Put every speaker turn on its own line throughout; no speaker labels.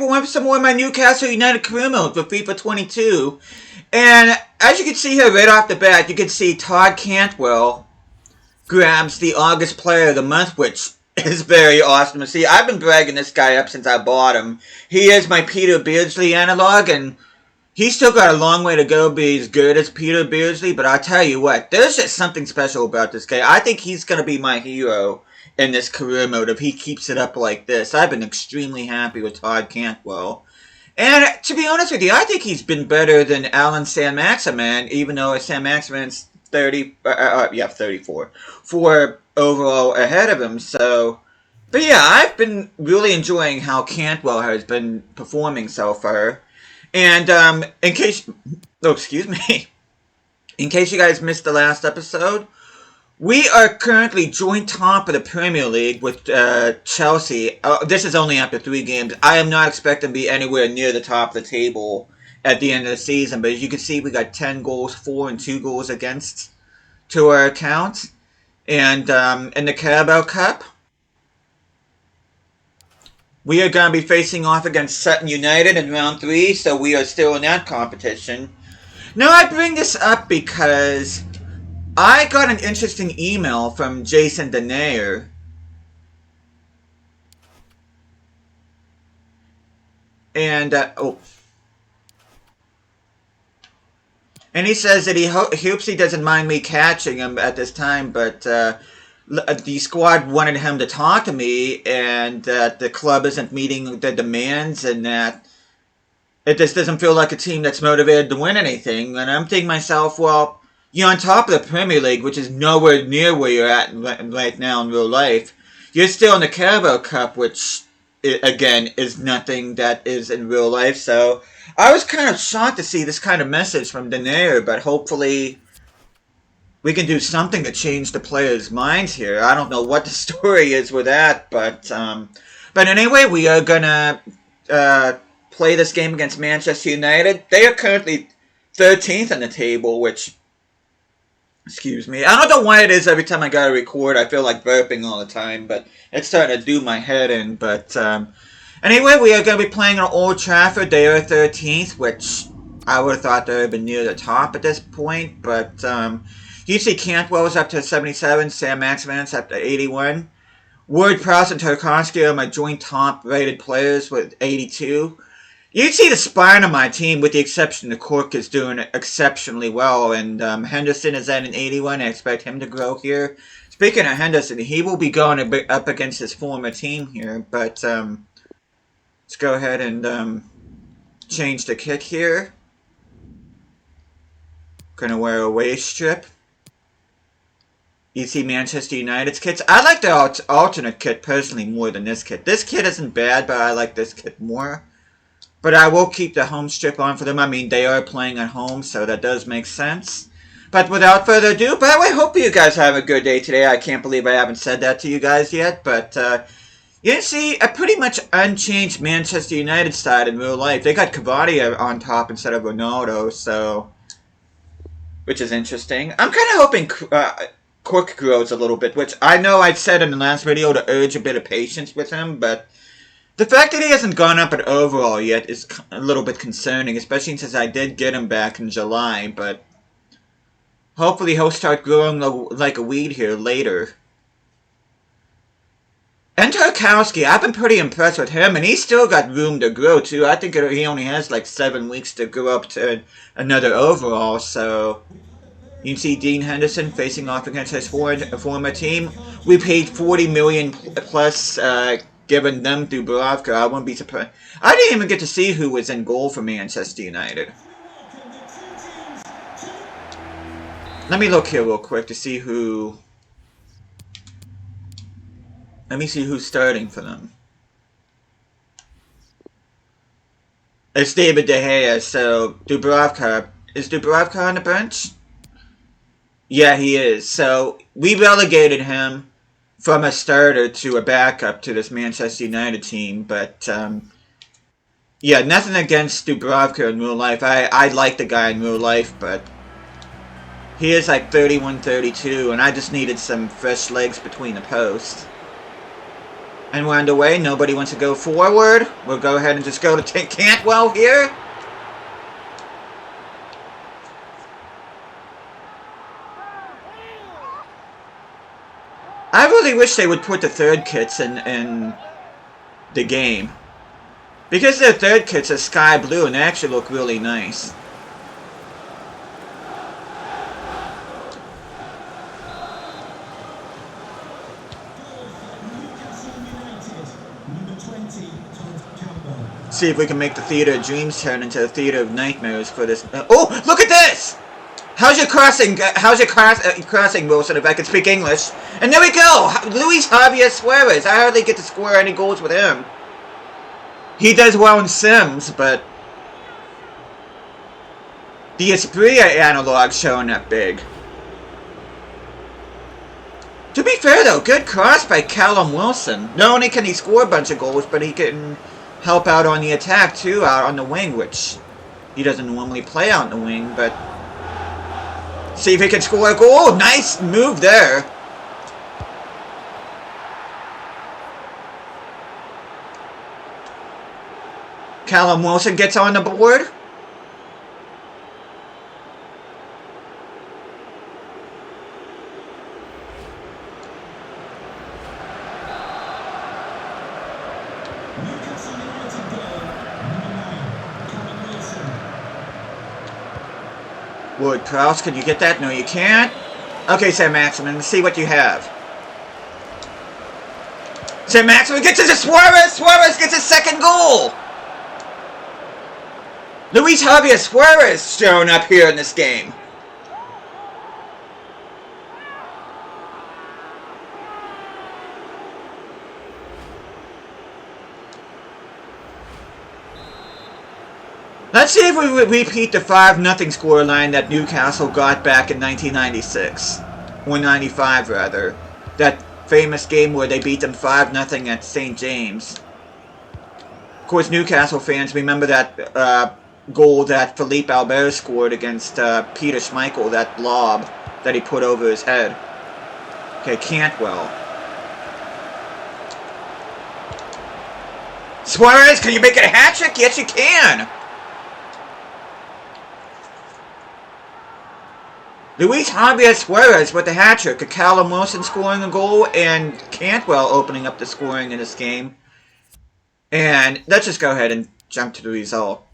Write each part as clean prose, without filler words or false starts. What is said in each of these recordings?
everyone, for some more of my Newcastle United career mode for FIFA 22. And as you can see here right off the bat, you can see Todd Cantwell grabs the August Player of the Month, which is very awesome to see. I've been bragging this guy up since I bought him. He is my Peter Beardsley analog, and he's still got a long way to go to be as good as Peter Beardsley, but I'll tell you what, there's just something special about this guy. I think he's going to be my hero in this career mode if he keeps it up like this. I've been extremely happy with Todd Cantwell. And to be honest with you, I think he's been better than Alan San-Maximin, even though San-Maximin's 34 for overall ahead of him. So, but yeah, I've been really enjoying how Cantwell has been performing so far. And in case in case you guys missed the last episode, we are currently joint top of the Premier League with Chelsea. This is only after 3 games. I am not expecting to be anywhere near the top of the table at the end of the season. But as you can see, we got 10 goals for and 2 goals against to our account. And in the Carabao Cup, we are going to be facing off against Sutton United in round 3. So we are still in that competition. Now I bring this up because I got an interesting email from Jason Denayer. And, and he says that he hopes he doesn't mind me catching him at this time, but the squad wanted him to talk to me, and that the club isn't meeting the demands, and that it just doesn't feel like a team that's motivated to win anything. And I'm thinking to myself, well, you're on top of the Premier League, which is nowhere near where you're at right now in real life. You're still in the Carabao Cup, which, again, is nothing that is in real life. So I was kind of shocked to see this kind of message from Denayer, but hopefully we can do something to change the players' minds here. I don't know what the story is with that, but anyway, we are going to play this game against Manchester United. They are currently 13th on the table, which... Excuse me. I don't know why it is every time I gotta record, I feel like burping all the time, but it's starting to do my head in. But anyway, we are going to be playing on Old Trafford. They are 13th, which I would have thought they would have been near the top at this point. But you see Cantwell is up to 77, San-Maximin's up to 81. Ward-Prowse and Tarkovsky are my joint top-rated players with 82. You can see the spine of my team, with the exception of Cork, is doing exceptionally well. And Henderson is at an 81. I expect him to grow here. Speaking of Henderson, he will be going up against his former team here. But let's go ahead and change the kit here. Gonna wear a waist strip. You see Manchester United's kits. I like the alternate kit personally more than this kit. This kit isn't bad, but I like this kit more. But I will keep the home strip on for them. I mean, they are playing at home, so that does make sense. But without further ado, by the way, hope you guys have a good day today. I can't believe I haven't said that to you guys yet. But you see a pretty much unchanged Manchester United side in real life. They got Cavani on top instead of Ronaldo, so... which is interesting. I'm kind of hoping Cork grows a little bit, which I know I've said in the last video to urge a bit of patience with him, but... the fact that he hasn't gone up at overall yet is a little bit concerning, especially since I did get him back in July, but hopefully he'll start growing like a weed here later. And Tarkowski, I've been pretty impressed with him, and he's still got room to grow too. I think he only has like 7 weeks to grow up to another overall, so... you can see Dean Henderson facing off against his former team. We paid 40 million plus... given them Dubravka. I wouldn't be surprised. I didn't even get to see who was in goal for Manchester United. Let me look here real quick to see who... let me see who's starting for them. It's David De Gea, so Dubravka... is Dubravka on the bench? Yeah, he is. So, we relegated him from a starter to a backup to this Manchester United team, but yeah, nothing against Dubravka in real life. I like the guy in real life, but he is like 31, 32, and I just needed some fresh legs between the posts. And we're underway. Nobody wants to go forward. We'll go ahead and just go to Cantwell here. I really wish they would put the third kits in the game. Because their third kits are sky blue and they actually look really nice. See if we can make the Theater of Dreams turn into a Theater of Nightmares for this. Oh, look at this! How's your crossing? Crossing, Wilson, if I can speak English? And there we go! Luis Javier Suarez. I hardly get to score any goals with him. He does well in Sims, but the Espria analog showing up big. To be fair, though, good cross by Callum Wilson. Not only can he score a bunch of goals, but he can help out on the attack, too, out on the wing, which he doesn't normally play out on the wing, but see if he can score a goal. Nice move there. Callum Wilson gets on the board. Wood Prowse, can you get that? No, you can't. Okay, Sam Maximin, let's see what you have. Sam Maximin gets it to Suarez. Suarez gets his second goal. Luis Javier Suarez showing up here in this game. Let's see if we repeat the 5-0 scoreline that Newcastle got back in 1996. Or 95, rather. That famous game where they beat them 5-0 at St. James. Of course, Newcastle fans remember that goal that Philippe Albert scored against Peter Schmeichel, that lob that he put over his head. Okay, Cantwell. Suarez, can you make it a hat-trick? Yes, you can! Luis Javier Suarez with the hat-trick. Callum Wilson scoring a goal and Cantwell opening up the scoring in this game. And let's just go ahead and jump to the result.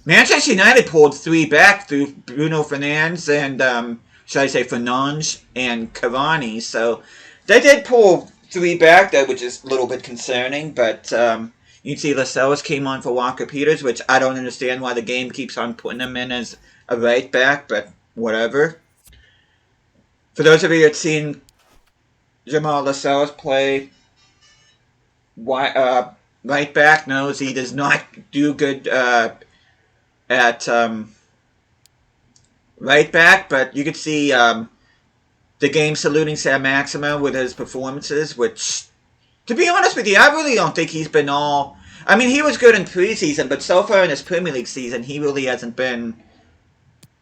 Manchester United pulled 3 back through Bruno Fernandes and, should I say Fernandes and Cavani. So they did pull 3 back, though, which is a little bit concerning. But you can see Lascelles came on for Walker Peters, which I don't understand why the game keeps on putting him in as a right back, but whatever. For those of you that seen Jamal Lascelles play right back, knows he does not do good at right back, but you could see the game saluting Sam Maxima with his performances, which, to be honest with you, I really don't think he's been all... I mean, he was good in preseason, but so far in his Premier League season, he really hasn't been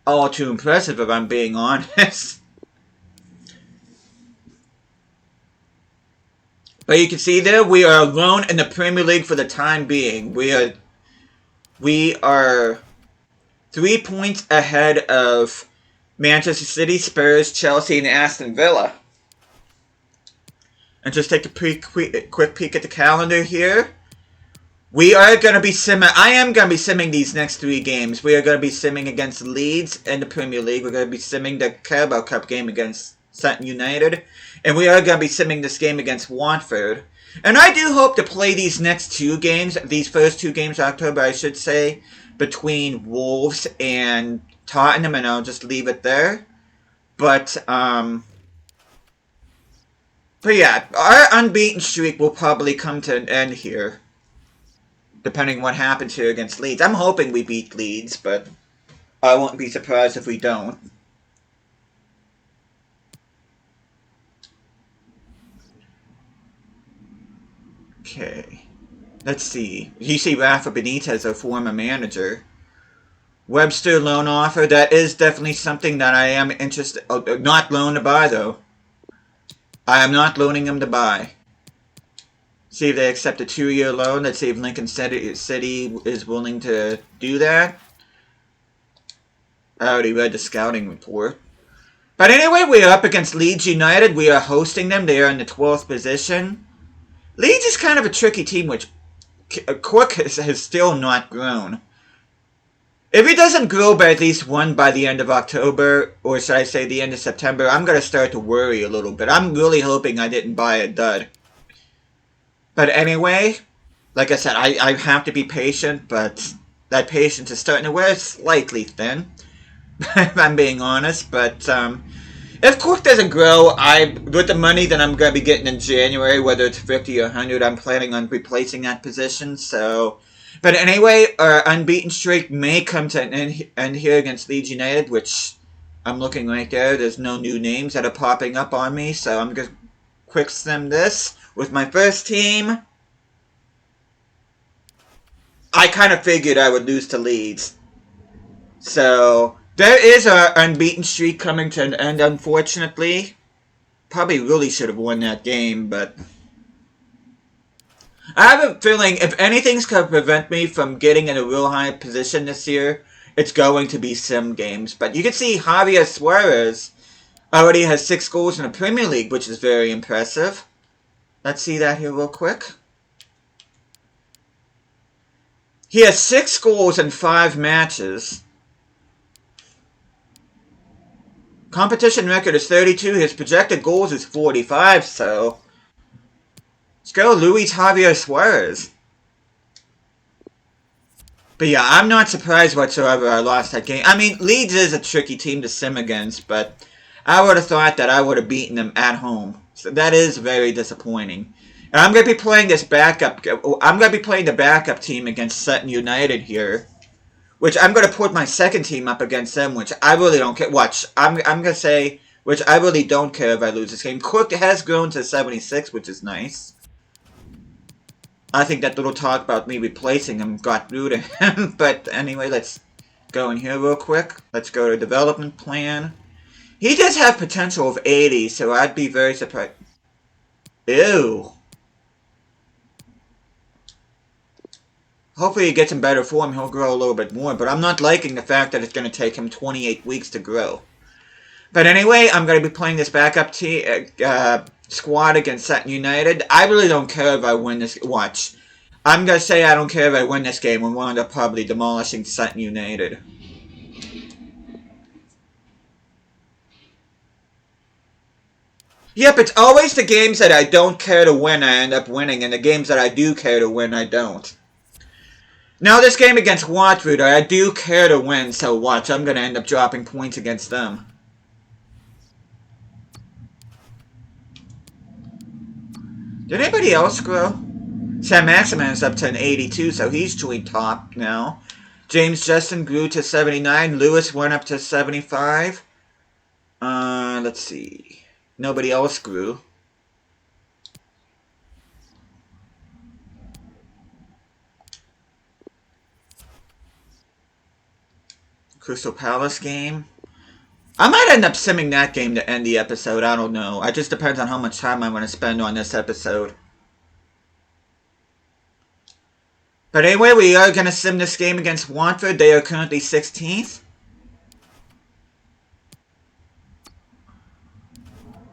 all too impressive, if I'm being honest. But you can see there, we are alone in the Premier League for the time being. We are 3 points ahead of Manchester City, Spurs, Chelsea, and Aston Villa. And just take a quick peek at the calendar here. We are going to be simming. I am going to be simming these next 3 games. We are going to be simming against Leeds in the Premier League. We're going to be simming the Carabao Cup game against Sutton United. And we are going to be simming this game against Watford. And I do hope to play these next 2 games, these first 2 games of October, I should say, between Wolves and Tottenham, and I'll just leave it there. But yeah, our unbeaten streak will probably come to an end here, depending on what happens here against Leeds. I'm hoping we beat Leeds, but I won't be surprised if we don't. Okay. Let's see. You see Rafa Benitez, a former manager. Webster loan offer. That is definitely something that I am interested... not loan to buy, though. I am not loaning him to buy. See if they accept a 2-year loan. Let's see if Lincoln City is willing to do that. I already read the scouting report. But anyway, we are up against Leeds United. We are hosting them. They are in the 12th position. Leeds is kind of a tricky team, which Cork has still not grown. If he doesn't grow by at least one by the end of October, or should I say the end of September, I'm going to start to worry a little bit. I'm really hoping I didn't buy a dud. But anyway, like I said, I have to be patient, but that patience is starting to wear slightly thin, if I'm being honest. But if Cork doesn't grow, with the money that I'm going to be getting in January, whether it's 50 or 100, I'm planning on replacing that position. So, but anyway, our unbeaten streak may come to an end here against Leeds United, which I'm looking right there. There's no new names that are popping up on me, so I'm going to quick sim this with my first team. I kind of figured I would lose to Leeds. So, there is our unbeaten streak coming to an end, unfortunately. Probably really should have won that game, but I have a feeling if anything's going to prevent me from getting in a real high position this year, it's going to be sim games. But you can see Javier Suarez already has 6 goals in the Premier League, which is very impressive. Let's see that here real quick. He has 6 goals in 5 matches. Competition record is 32. His projected goals is 45, so let's go Luis Javier Suarez. But yeah, I'm not surprised whatsoever I lost that game. I mean, Leeds is a tricky team to sim against, but I would have thought that I would have beaten them at home. So that is very disappointing. And I'm going to be playing this backup. I'm going to be playing the backup team against Sutton United here. Which I'm going to put my second team up against them, which I really don't care. Watch, I'm going to say, which I really don't care if I lose this game. Cook has grown to 76, which is nice. I think that little talk about me replacing him got through to him. But anyway, let's go in here real quick. Let's go to development plan. He does have potential of 80, so I'd be very surprised. Ew. Hopefully he gets in better form, he'll grow a little bit more, but I'm not liking the fact that it's going to take him 28 weeks to grow. But anyway, I'm going to be playing this backup squad against Sutton United. I really don't care if I win this. Watch. I'm going to say I don't care if I win this game. We're going to probably demolishing Sutton United. Yep, it's always the games that I don't care to win I end up winning, and the games that I do care to win I don't. Now this game against Watford, I do care to win, so watch, I'm going to end up dropping points against them. Did anybody else grow? Sam Maximan is up to an 82, so he's joined top now. James Justin grew to 79. Lewis went up to 75. Let's see. Nobody else grew. Crystal Palace game. I might end up simming that game to end the episode. I don't know. It just depends on how much time I'm going to spend on this episode. But anyway, we are going to sim this game against Watford. They are currently 16th.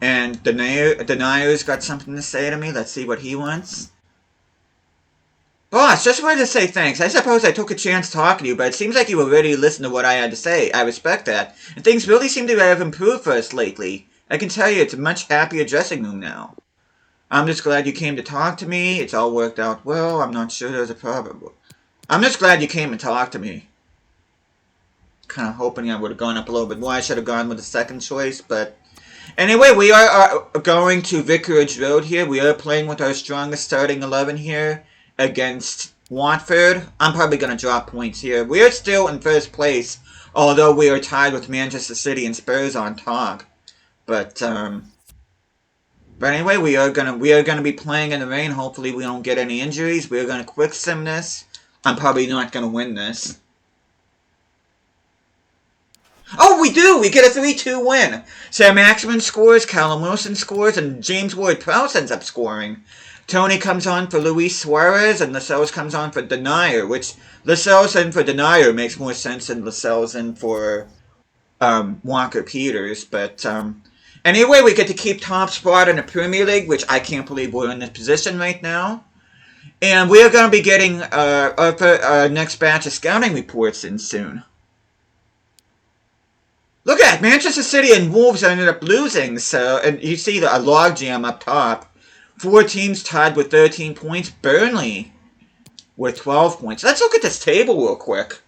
And Denier's got something to say to me. Let's see what he wants. Boss, just wanted to say thanks. I suppose I took a chance talking to you, but it seems like you were ready to listen to what I had to say. I respect that. And things really seem to have improved for us lately. I can tell you it's a much happier dressing room now. I'm just glad you came to talk to me. It's all worked out well. I'm not sure there's a problem. I'm just glad you came and talked to me. Kind of hoping I would have gone up a little bit more. I should have gone with the second choice, but anyway, we are going to Vicarage Road here. We are playing with our strongest starting 11 here against Watford. I'm probably going to drop points here. We are still in first place, although we are tied with Manchester City and Spurs on top. But anyway, we are gonna be playing in the rain. Hopefully, we don't get any injuries. We are gonna quick sim this. I'm probably not gonna win this. Oh, we do! We get a 3-2 win. Sam Maximan scores, Callum Wilson scores, and James Ward-Prowse ends up scoring. Tony comes on for Luis Suarez, and Lascelles comes on for Denier, which Lascelles in for Denier makes more sense than Lascelles in for Walker Peters. But anyway, we get to keep top spot in the Premier League, which I can't believe we're in this position right now. And we are going to be getting our next batch of scouting reports in soon. Look at Manchester City and Wolves ended up losing, so and you see a logjam up top. 4 teams tied with 13 points. Burnley with 12 points. Let's look at this table real quick.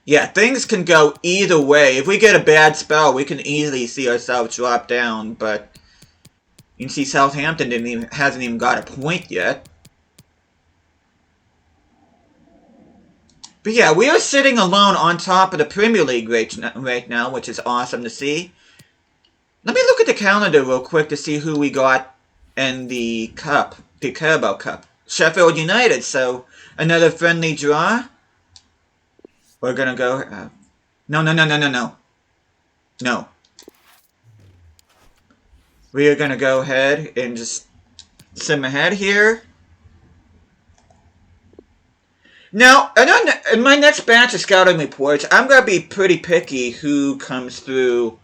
Yeah, things can go either way. If we get a bad spell, we can easily see ourselves drop down, but you can see Southampton hasn't even got a point yet. But yeah, we are sitting alone on top of the Premier League right now, which is awesome to see. Let me look at the calendar real quick to see who we got in the Cup, the Carabao Cup. Sheffield United, so another friendly draw. We're going to go... No. We are going to go ahead and just sim ahead here. Now, in my next batch of scouting reports, I'm going to be pretty picky who comes through.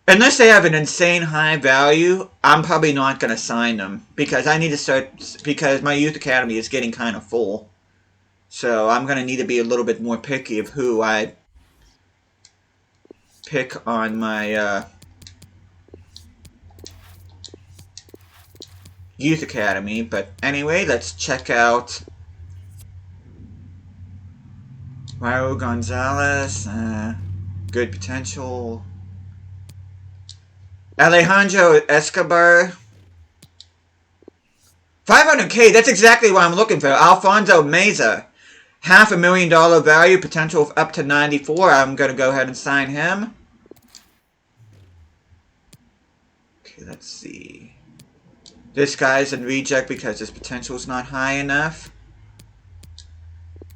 Unless they have an insane high value, I'm probably not going to sign them. Because I need to start, because my youth academy is getting kind of full. So I'm going to need to be a little bit more picky of who I pick on my youth academy. But anyway, let's check out Raul Gonzalez, good potential. Alejandro Escobar. 500K, that's exactly what I'm looking for. Alfonso Meza. $500,000 value, potential of up to 94. I'm going to go ahead and sign him. Okay, let's see. This guy's in reject because his potential is not high enough.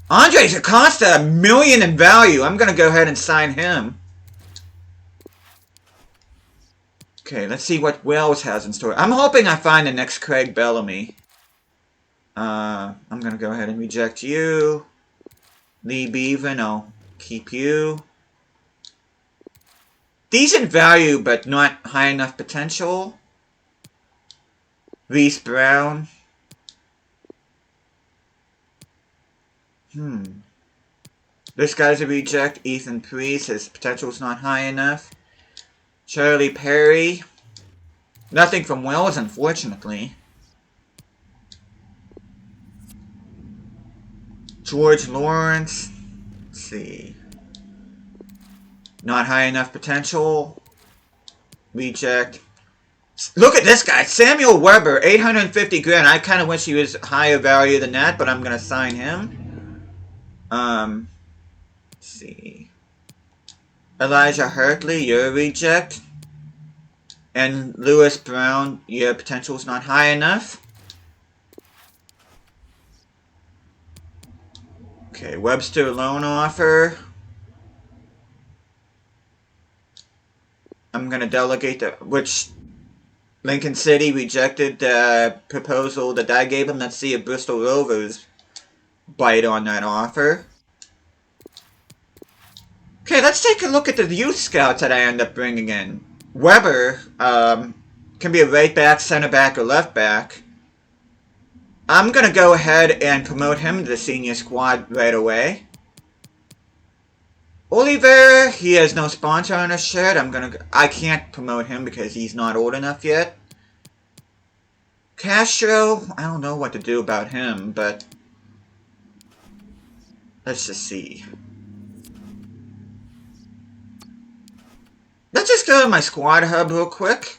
Andres Acosta, $1 million in value. I'm going to go ahead and sign him. Okay, let's see what Wales has in store. I'm hoping I find the next Craig Bellamy. I'm going to go ahead and reject you. Lee Bevan, I'll keep you. Decent value, but not high enough potential. Reese Brown. This guy's a reject. Ethan Priest, his potential's not high enough. Charlie Perry. Nothing from Wales, unfortunately. George Lawrence. Let's see. Not high enough potential. Reject. Look at this guy. Samuel Weber, 850 grand. I kind of wish he was higher value than that, but I'm going to sign him. Let's see. Elijah Hartley, you're a reject. And Lewis Brown, your potential's not high enough. Okay, Webster loan offer. I'm going to delegate which Lincoln City rejected the proposal that I gave him. Let's see if Bristol Rovers bite on that offer. Okay, let's take a look at the youth scouts that I end up bringing in. Weber can be a right back, center back, or left back. I'm going to go ahead and promote him to the senior squad right away. Oliver, he has no sponsor on his shirt. I can't promote him because he's not old enough yet. Castro, I don't know what to do about him, but let's just see. Let's just go to my squad hub real quick.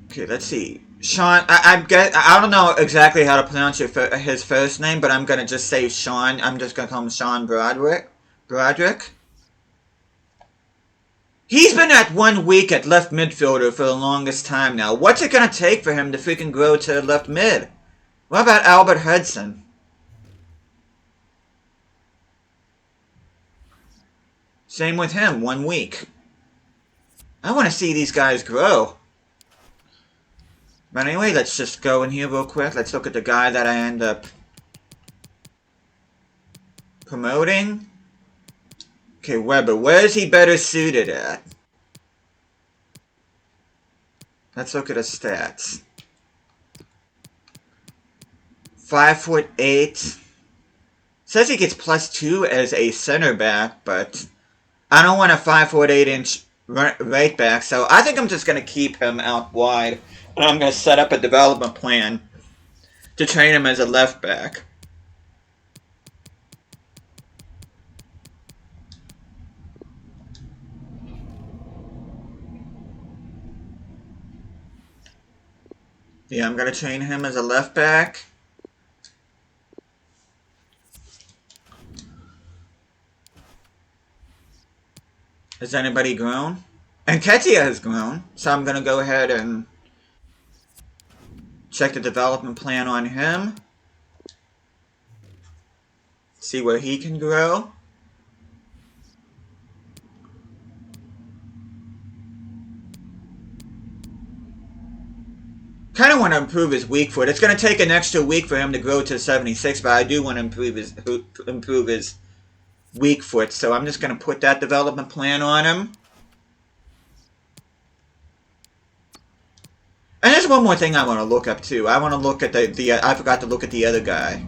Okay, let's see. Sean, I don't know exactly how to pronounce his first name, but I'm going to just say Sean. I'm just going to call him Sean Broderick. He's been at 1 week at left midfielder for the longest time now. What's it going to take for him to freaking grow to left mid? What about Albert Hudson? Same with him, 1 week. I want to see these guys grow. But anyway, let's just go in here real quick. Let's look at the guy that I end up promoting. Okay, Weber. Where is he better suited at? Let's look at his stats. 5'8". Says he gets +2 as a center back, but I don't want a 5'8" right back, so I think I'm just going to keep him out wide. And I'm going to set up a development plan to train him as a left back. Yeah, I'm going to train him as a left back. Has anybody grown? And Ketia has grown, so I'm going to go ahead and check the development plan on him. See where he can grow. Kind of want to improve his weak foot. It's going to take an extra week for him to grow to 76, but I do want to improve his weak foot. So I'm just going to put that development plan on him. And there's one more thing I want to look up too. I want to look at I forgot to look at the other guy.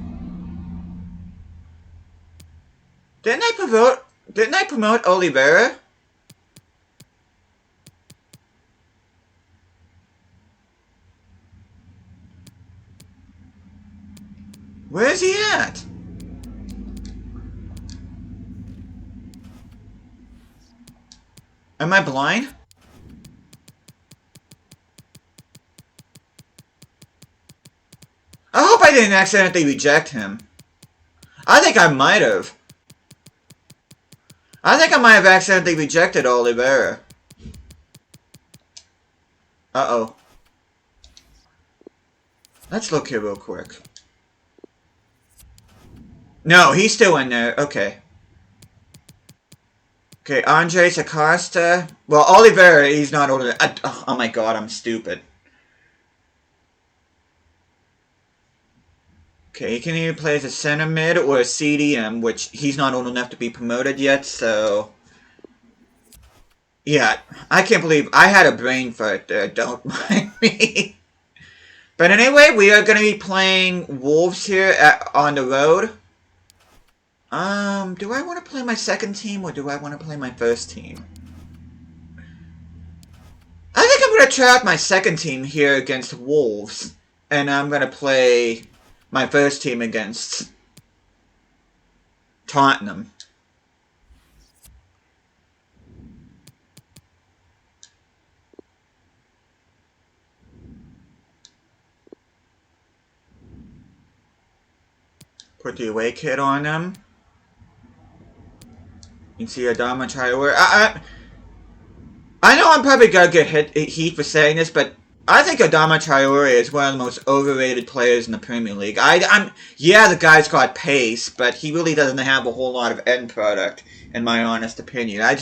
Didn't I promote Oliveira? Where is he at? Am I blind? I hope I didn't accidentally reject him. I think I might have. I think I might have accidentally rejected Oliveira. Uh-oh. Let's look here real quick. No, he's still in there. Okay. Okay, Andres Acosta. Well, Oliveira, he's not older. Oh my god, I'm stupid. Okay, he can either play as a center mid or a CDM, which he's not old enough to be promoted yet, so... Yeah, I can't believe I had a brain fart there, don't mind me. But anyway, we are going to be playing Wolves here on the road. Do I want to play my second team or do I want to play my first team? I think I'm going to try out my second team here against Wolves. And I'm going to play my first team against Tottenham. Put the away kit on them. You can see Adama Traore. I know I'm probably going to get heat for saying this, but I think Adama Traore is one of the most overrated players in the Premier League. Yeah, the guy's got pace, but he really doesn't have a whole lot of end product, in my honest opinion. I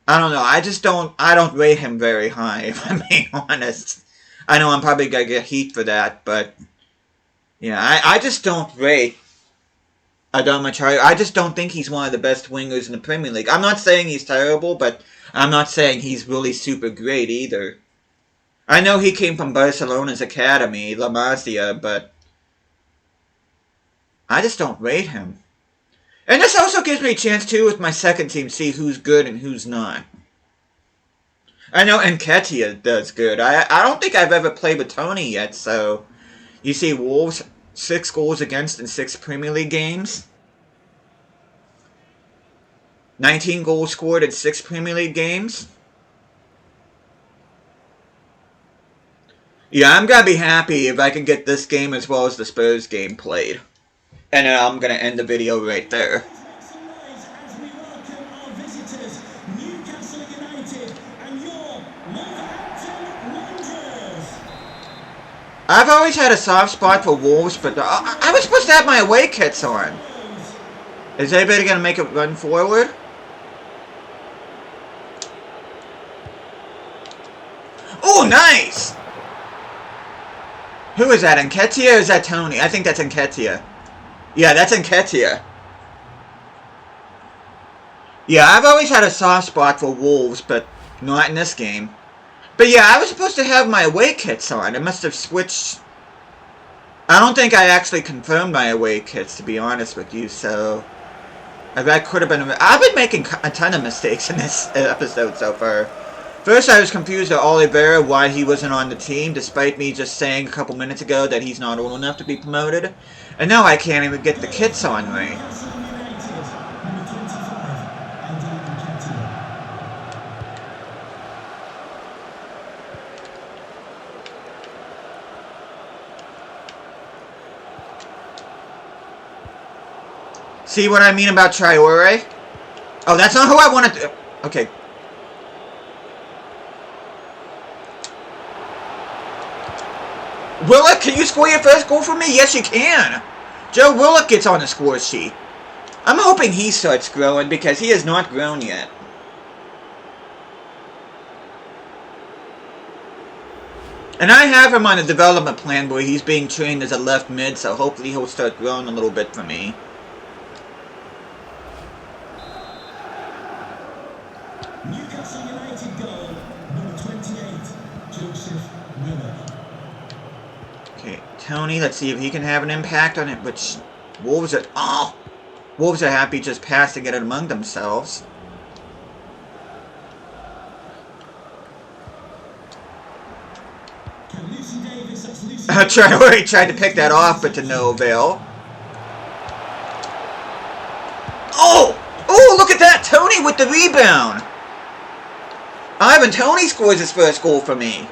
don't know. I don't rate him very high, if I'm being honest. I know I'm probably going to get heat for that, but yeah, I just don't rate Adama Traore. I just don't think he's one of the best wingers in the Premier League. I'm not saying he's terrible, but I'm not saying he's really super great either. I know he came from Barcelona's academy, La Masia, but I just don't rate him. And this also gives me a chance, too, with my second team, see who's good and who's not. I know Nketiah does good. I don't think I've ever played with Tony yet, so... You see Wolves, 6 goals against in 6 Premier League games. 19 goals scored in 6 Premier League games. Yeah, I'm going to be happy if I can get this game as well as the Spurs game played. And then I'm going to end the video right there. I've always had a soft spot for Wolves, but I was supposed to have my away kits on. Is anybody going to make a run forward? Oh, nice! Who is that, Nketiah or is that Tony? I think that's Nketiah. Yeah, that's Nketiah. Yeah, I've always had a soft spot for Wolves, but not in this game. But yeah, I was supposed to have my away kits on. I must have switched. I don't think I actually confirmed my away kits, to be honest with you, so that could have been. I've been making a ton of mistakes in this episode so far. First, I was confused at Oliveira why he wasn't on the team, despite me just saying a couple minutes ago that he's not old enough to be promoted. And now I can't even get the kits on me. See what I mean about Traore? Oh, that's not who I wanted to... Okay. Willock, can you score your first goal for me? Yes, you can. Joe Willock gets on the score sheet. I'm hoping he starts growing because he has not grown yet. And I have him on a development plan where he's being trained as a left mid, so hopefully he'll start growing a little bit for me.
Newcastle United goal, number 28, Joseph Miller.
Okay, Tony, let's see if he can have an impact on it, which Wolves are... Oh! Wolves are happy just passing it among themselves. Traore tried to pick that off, but to no avail. Oh! Oh, look at that! Tony with the rebound! Ivan Toney scores his first goal for me.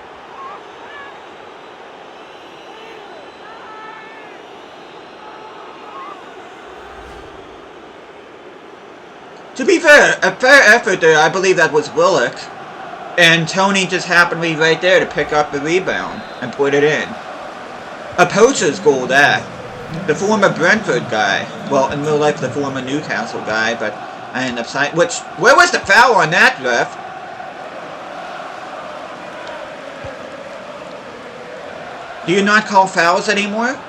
To be fair, a fair effort there. I believe that was Willock. And Tony just happened to be right there to pick up the rebound and put it in. A poacher's goal, that. The former Brentford guy. Well, in real life, the former Newcastle guy, but I ended up signing... Which, where was the foul on that, ref? Do you not call fouls anymore?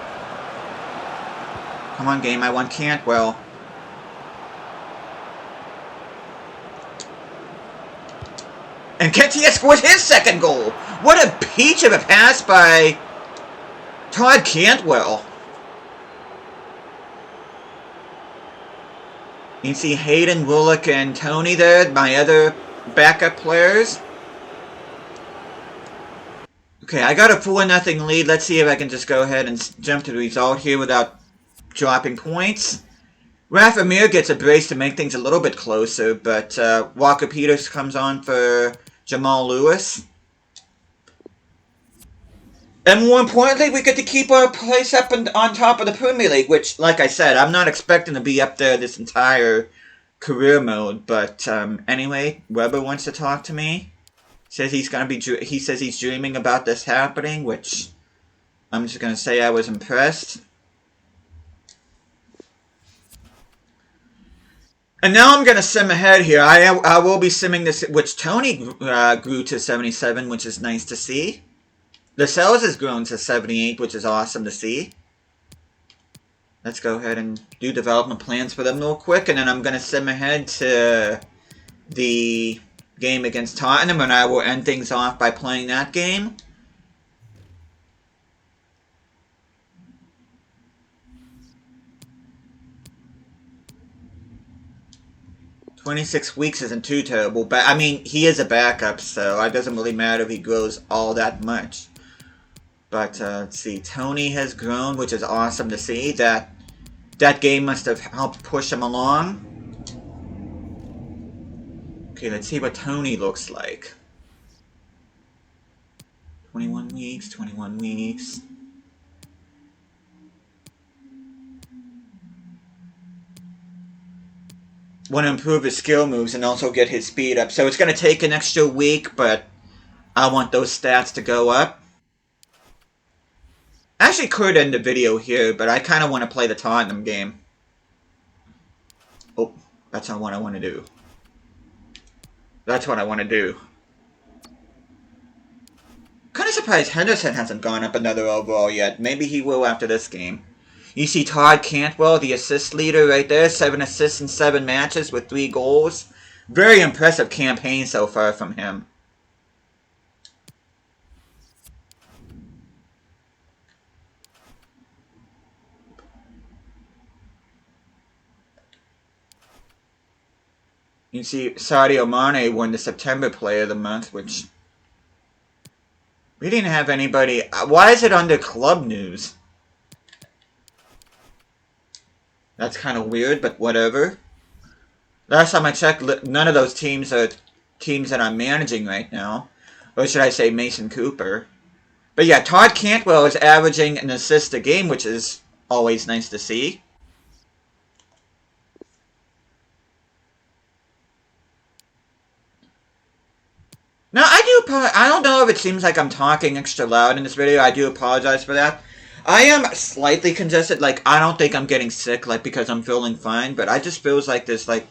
Come on, game. I want Cantwell. And Nketiah scores his second goal. What a peach of a pass by Todd Cantwell. You see Hayden, Willock, and Tony there, my other backup players. Okay, I got a 4-0 lead. Let's see if I can just go ahead and jump to the result here without dropping points. Rafa Mir gets a brace to make things a little bit closer, but Walker Peters comes on for Jamal Lewis. And more importantly, we get to keep our place up on top of the Premier League, which, like I said, I'm not expecting to be up there this entire career mode. But anyway, Weber wants to talk to me. Says he's gonna be. He says he's dreaming about this happening, which I'm just gonna say I was impressed. And now I'm going to sim ahead here. I will be simming this, which Tony grew to 77, which is nice to see. Lascelles has grown to 78, which is awesome to see. Let's go ahead and do development plans for them real quick, and then I'm going to sim ahead to the game against Tottenham, and I will end things off by playing that game. "26 weeks isn't too terrible, but I mean, he is a backup, so it doesn't really matter if he grows all that much. But let's see, Tony has grown, which is awesome to see. That game must have helped push him along. Okay, let's see what Tony looks like. 21 weeks, 21 weeks. Want to improve his skill moves and also get his speed up. So it's going to take an extra week, but I want those stats to go up. I actually could end the video here, but I kind of want to play the Tottenham game. Oh, that's not what I want to do. That's what I want to do. surprised Henderson hasn't gone up another overall yet. Maybe he will after this game. You see Todd Cantwell, the assist leader right there. 7 assists in 7 matches with 3 goals. Very impressive campaign so far from him. You see Sadio Mane won the September Player of the Month, which... we didn't have anybody... why is it under club news? That's kind of weird, but whatever. Last time I checked, none of those teams are teams that I'm managing right now. Or should I say Mason Cooper. But yeah, Todd Cantwell is averaging an assist a game, which is always nice to see. Now, I don't know if it seems like I'm talking extra loud in this video. I do apologize for that. I am slightly congested. Like, I don't think I'm getting sick, like, because I'm feeling fine. But I just feels like there's, like,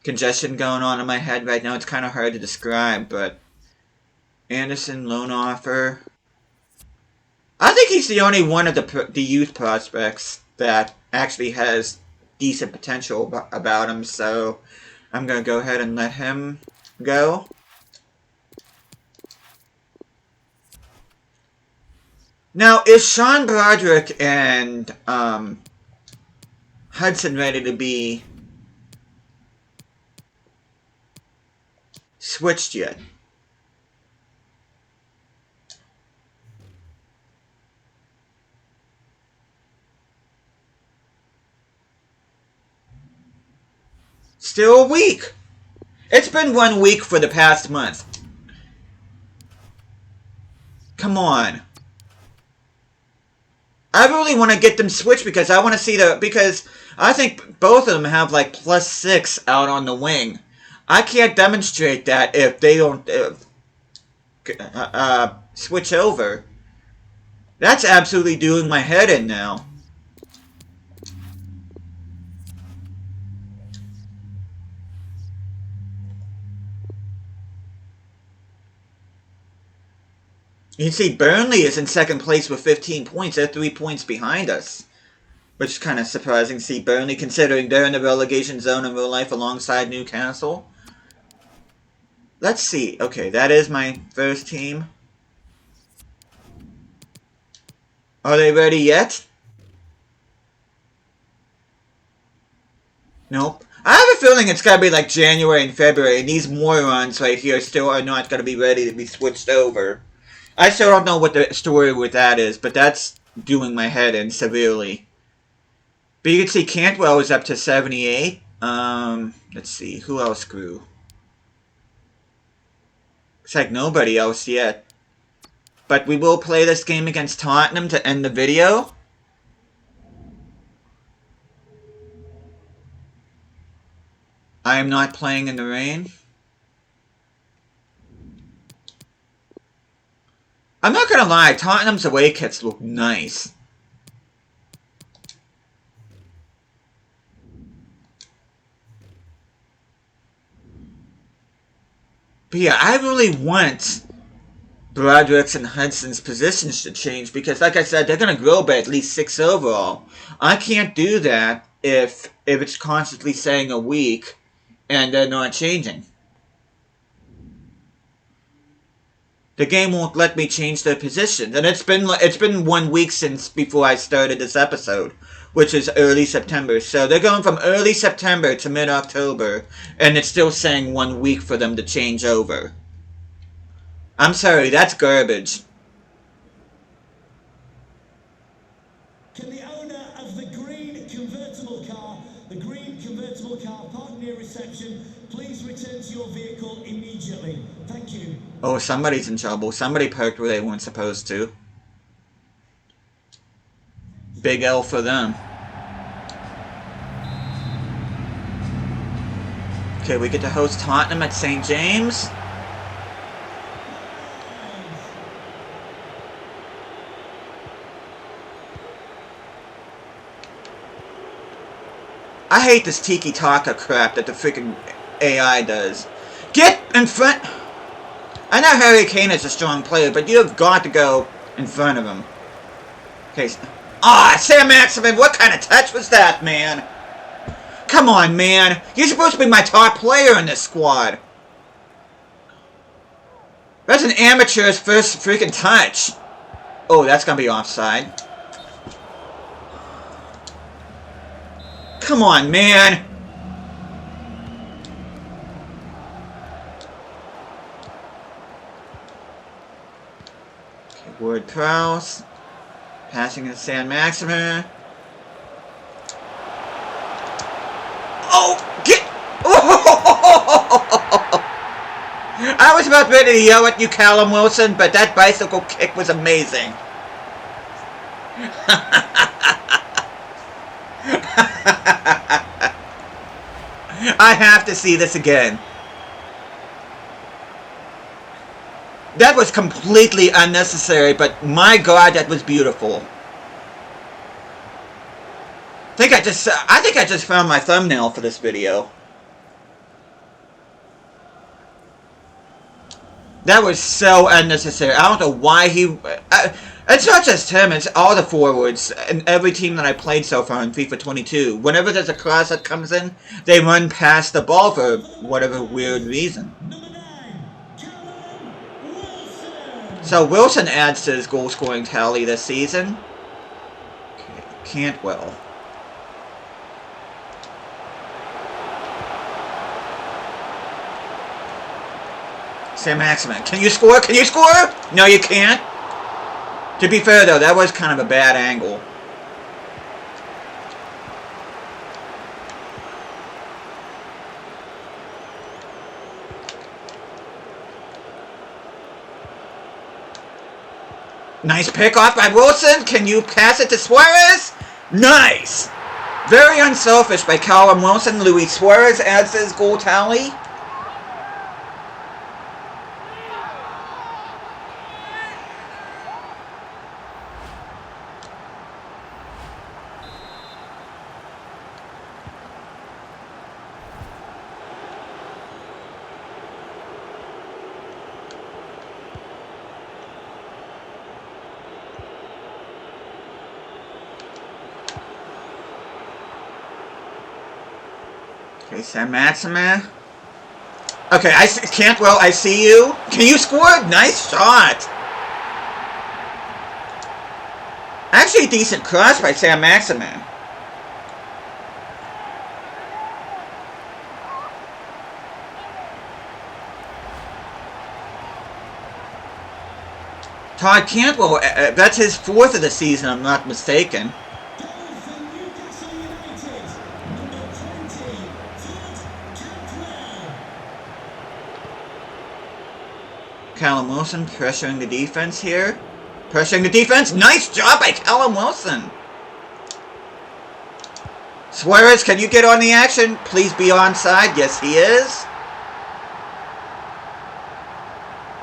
congestion going on in my head right now. It's kind of hard to describe, but... Anderson, loan offer. I think he's the only one of the youth prospects that actually has decent potential about him. So, I'm going to go ahead and let him go. Now, is Sean Broderick and Hudson ready to be switched yet? Still a week. It's been 1 week for the past month. Come on. I really want to get them switched because I want to see because I think both of them have like +6 out on the wing. I can't demonstrate that if they don't switch over. That's absolutely doing my head in now. You can see Burnley is in second place with 15 points. They're 3 points behind us. Which is kind of surprising to see Burnley, considering they're in the relegation zone in real life alongside Newcastle. Let's see. Okay, that is my first team. Are they ready yet? Nope. I have a feeling it's gotta be like January and February, and these morons right here still are not gonna be ready to be switched over. I still don't know what the story with that is, but that's doing my head in severely. But you can see Cantwell is up to 78. Let's see, who else grew? Looks like nobody else yet. But we will play this game against Tottenham to end the video. I am not playing in the rain. I'm not gonna lie, Tottenham's away kits look nice. But yeah, I really want Broderick's and Hudson's positions to change because, like I said, they're gonna grow by at least 6 overall. I can't do that if it's constantly saying a week and they're not changing. The game won't let me change their positions, and it's been 1 week since before I started this episode, which is early September. So they're going from early September to mid-October, and it's still saying 1 week for them to change over. I'm sorry, that's garbage.
Can the owner of the green convertible car parked near reception, please return to your vehicle immediately? Thank you.
Oh, somebody's in trouble. Somebody parked where they weren't supposed to. Big L for them. Okay, we get to host Tottenham at St. James. I hate this tiki-taka crap that the freaking AI does. Get in front! I know Harry Kane is a strong player, but you have got to go in front of him. Okay. Ah, Sam Maximin, what kind of touch was that, man? Come on, man. You're supposed to be my top player in this squad. That's an amateur's first freaking touch. Oh, that's gonna be offside. Come on, man. Okay, Ward-Prowse. Passing to San Maximin. Oh, get... Oh! I was about ready to yell at you, Callum Wilson, but that bicycle kick was amazing. I have to see this again. That was completely unnecessary, but my God, that was beautiful. I think I just found my thumbnail for this video. That was so unnecessary. I don't know why he... it's not just him, it's all the forwards and every team that I played so far in FIFA 22. Whenever there's a cross that comes in, they run past the ball for whatever weird reason. So Wilson adds to his goal-scoring tally this season. Okay, Cantwell. Sam Maximin, can you score? Can you score? No, you can't. To be fair, though, that was kind of a bad angle. Nice pick-off by Wilson. Can you pass it to Suarez? Nice! Very unselfish by Callum Wilson. Luis Suarez adds to his goal tally. Okay, Sam Maximin. Okay, Cantwell, I see you. Can you score? Nice shot. Actually, a decent cross by Sam Maximin. Todd Cantwell, that's his fourth of the season, I'm not mistaken. Callum Wilson pressuring the defense here. Pressuring the defense. Nice job by Callum Wilson. Suarez, can you get on the action? Please be onside. Yes, he is.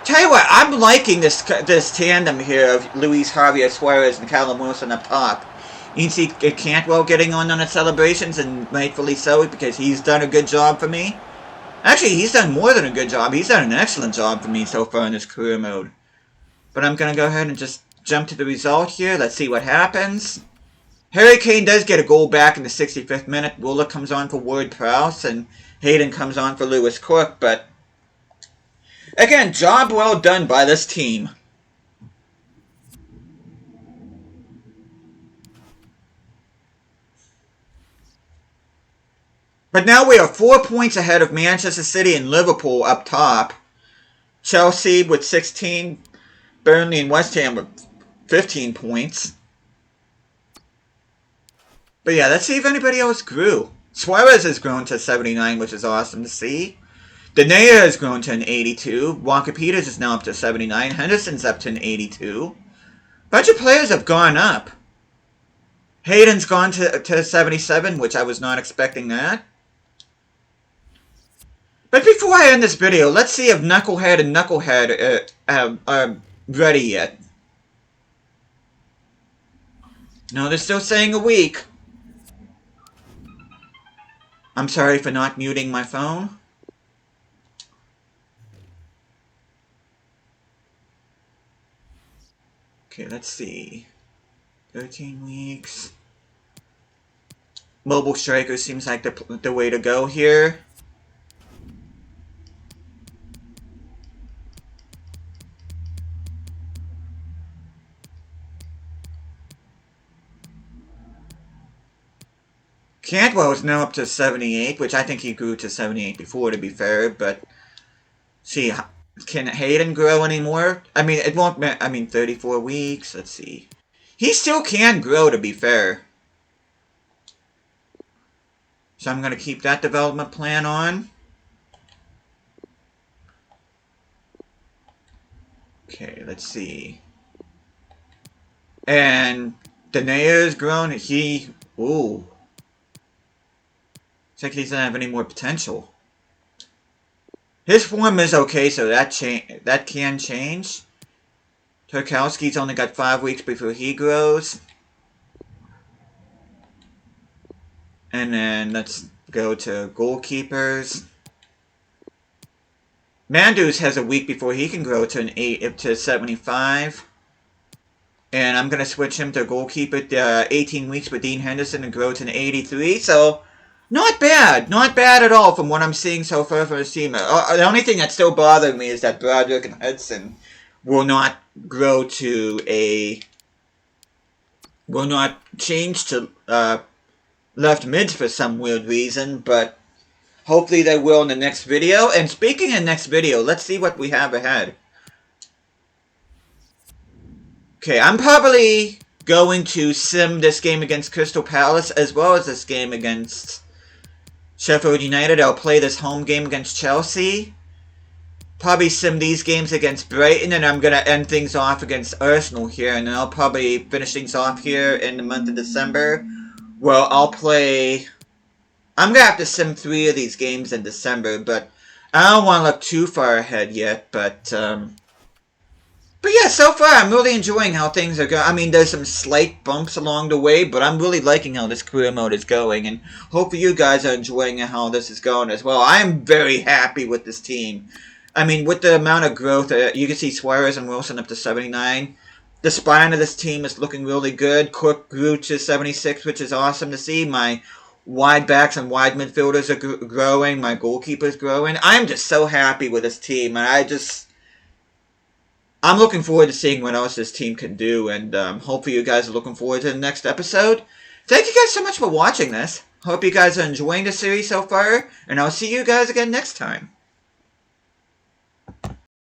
Tell you what, I'm liking this tandem here of Luis Javier Suarez and Callum Wilson up top. You can see Cantwell getting on the celebrations, and rightfully so, because he's done a good job for me. Actually, he's done more than a good job. He's done an excellent job for me so far in this career mode. But I'm going to go ahead and just jump to the result here. Let's see what happens. Harry Kane does get a goal back in the 65th minute. Wooler comes on for Ward-Prowse, and Hayden comes on for Lewis Cook. But, again, job well done by this team. But now we are 4 points ahead of Manchester City and Liverpool up top. Chelsea with 16. Burnley and West Ham with 15 points. But yeah, let's see if anybody else grew. Suarez has grown to 79, which is awesome to see. Denia has grown to an 82. Walker Peters is now up to 79. Henderson's up to an 82. A bunch of players have gone up. Hayden's gone to 77, which I was not expecting that. But before I end this video, let's see if Knucklehead and Knucklehead are ready yet. No, they're still saying a week. I'm sorry for not muting my phone. Okay, let's see. 13 weeks. Mobile striker seems like the way to go here. Cantwell is now up to 78, which I think he grew to 78 before, to be fair, but see, can Hayden grow anymore? I mean, it won't, 34 weeks, let's see. He still can grow, to be fair. So I'm going to keep that development plan on. Okay, let's see. And Daenerys grown, ooh. Looks like he doesn't have any more potential. His form is okay, so that can change. Tarkowski's only got 5 weeks before he grows. And then let's go to goalkeepers. Mandus has a week before he can grow to 75. And I'm going to switch him to goalkeeper 18 weeks with Dean Henderson and grow to an 83. So, not bad. Not bad at all from what I'm seeing so far from his team. The only thing that's still bothering me is that Broderick and Hudson will not grow to will not change to left mids for some weird reason, but hopefully they will in the next video. And speaking of next video, let's see what we have ahead. Okay, I'm probably going to sim this game against Crystal Palace as well as this game against Sheffield United. I'll play this home game against Chelsea. Probably sim these games against Brighton, and I'm going to end things off against Arsenal here, and then I'll probably finish things off here in the month of December. Well, I'm going to have to sim 3 of these games in December, but I don't want to look too far ahead yet, but yeah, so far I'm really enjoying how things are going. I mean, there's some slight bumps along the way, but I'm really liking how this career mode is going, and hopefully you guys are enjoying how this is going as well. I am very happy with this team. I mean, with the amount of growth, you can see Suarez and Wilson up to 79. The spine of this team is looking really good. Cook grew to 76, which is awesome to see. My wide backs and wide midfielders are growing. My goalkeeper's growing. I'm just so happy with this team, and I'm looking forward to seeing what else this team can do, and hopefully you guys are looking forward to the next episode. Thank you guys so much for watching this. Hope you guys are enjoying the series so far, and I'll see you guys again next time.